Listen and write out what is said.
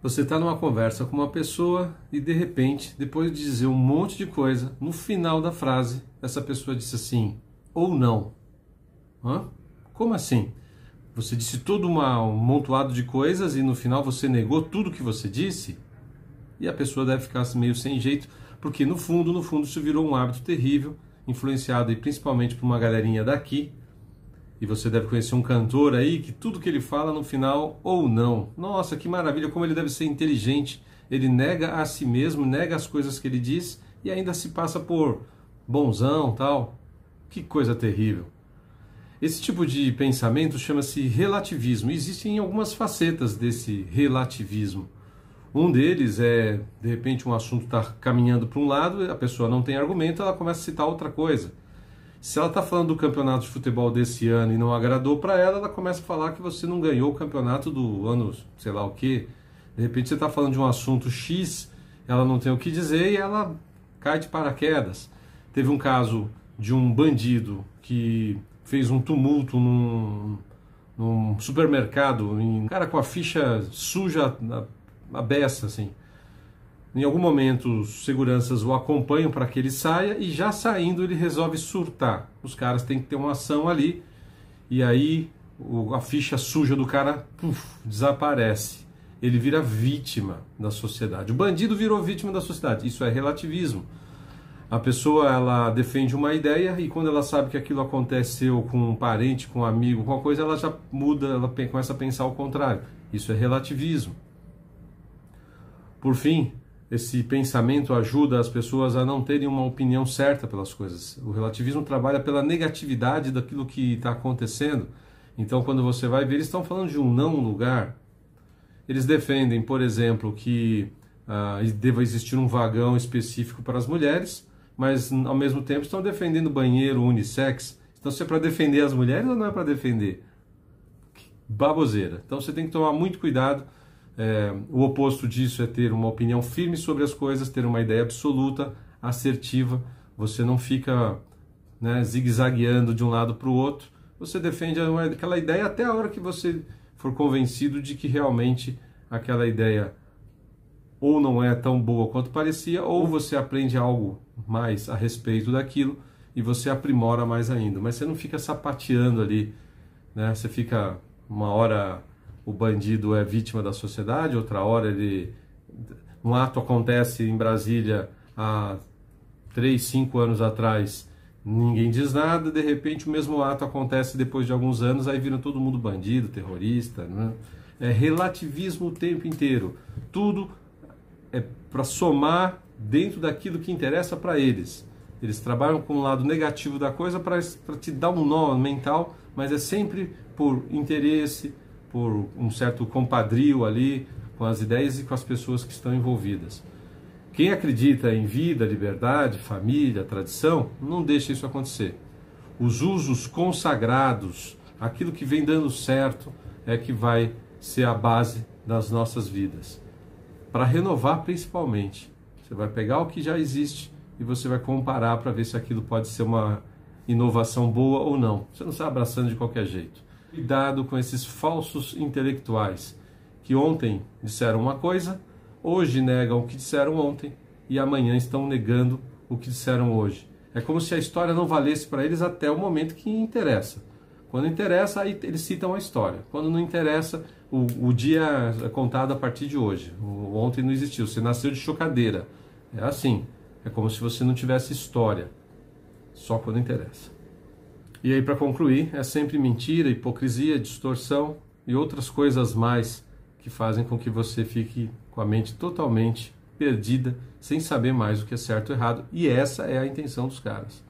Você está numa conversa com uma pessoa e de repente, depois de dizer um monte de coisa, no final da frase, essa pessoa disse assim, ou não. Hã? Como assim? Você disse todo um amontoado de coisas e no final você negou tudo que você disse? E a pessoa deve ficar meio sem jeito, porque no fundo isso virou um hábito terrível, influenciado e principalmente por uma galerinha daqui. E você deve conhecer um cantor aí que tudo que ele fala no final, ou não. Nossa, que maravilha, como ele deve ser inteligente. Ele nega a si mesmo, nega as coisas que ele diz e ainda se passa por bonzão, tal. Que coisa terrível. Esse tipo de pensamento chama-se relativismo. Existem algumas facetas desse relativismo. Um deles é, de repente, um assunto está caminhando para um lado, a pessoa não tem argumento, ela começa a citar outra coisa. Se ela está falando do campeonato de futebol desse ano e não agradou para ela, ela começa a falar que você não ganhou o campeonato do ano, sei lá o quê. De repente você está falando de um assunto X, ela não tem o que dizer e ela cai de paraquedas. Teve um caso de um bandido que fez um tumulto num supermercado, um cara com a ficha suja, a beça, assim. Em algum momento, os seguranças o acompanham para que ele saia e já saindo ele resolve surtar. Os caras têm que ter uma ação ali e aí a ficha suja do cara desaparece. Ele vira vítima da sociedade. O bandido virou vítima da sociedade. Isso é relativismo. A pessoa ela defende uma ideia e quando ela sabe que aquilo aconteceu com um parente, com um amigo, com uma coisa, ela já muda, ela começa a pensar ao contrário. Isso é relativismo. Por fim, esse pensamento ajuda as pessoas a não terem uma opinião certa pelas coisas. O relativismo trabalha pela negatividade daquilo que está acontecendo. Então, quando você vai ver, eles estão falando de um não lugar. Eles defendem, por exemplo, que deva existir um vagão específico para as mulheres, mas, ao mesmo tempo, estão defendendo banheiro unissex. Então, se é para defender as mulheres ou não é para defender? Baboseira. Então, você tem que tomar muito cuidado. O oposto disso é ter uma opinião firme sobre as coisas, ter uma ideia absoluta, assertiva. Você não fica, zigue-zagueando de um lado para o outro. Você defende aquela ideia até a hora que você for convencido de que realmente aquela ideia ou não é tão boa quanto parecia, ou você aprende algo mais a respeito daquilo e você aprimora mais ainda. Mas você não fica sapateando ali, Você fica uma hora... O bandido é vítima da sociedade, outra hora um ato acontece em Brasília há 3, 5 anos atrás, ninguém diz nada, de repente o mesmo ato acontece depois de alguns anos, aí vira todo mundo bandido, terrorista, É relativismo o tempo inteiro. Tudo é para somar dentro daquilo que interessa para eles. Eles trabalham com o lado negativo da coisa para te dar um nó mental, mas é sempre por interesse, por um certo compadrio ali com as ideias e com as pessoas que estão envolvidas. Quem acredita em vida, liberdade, família, tradição, não deixa isso acontecer. Os usos consagrados, aquilo que vem dando certo, é que vai ser a base das nossas vidas. Para renovar principalmente, você vai pegar o que já existe e você vai comparar para ver se aquilo pode ser uma inovação boa ou não. Você não está abraçando de qualquer jeito. Cuidado com esses falsos intelectuais que ontem disseram uma coisa, hoje negam o que disseram ontem e amanhã estão negando o que disseram hoje. É como se a história não valesse para eles até o momento que interessa. Quando interessa, aí eles citam a história. Quando não interessa, o dia é contado a partir de hoje. O ontem não existiu, você nasceu de chocadeira. É assim, é como se você não tivesse história, só quando interessa. E aí, para concluir, é sempre mentira, hipocrisia, distorção e outras coisas mais que fazem com que você fique com a mente totalmente perdida, sem saber mais o que é certo ou errado. E essa é a intenção dos caras.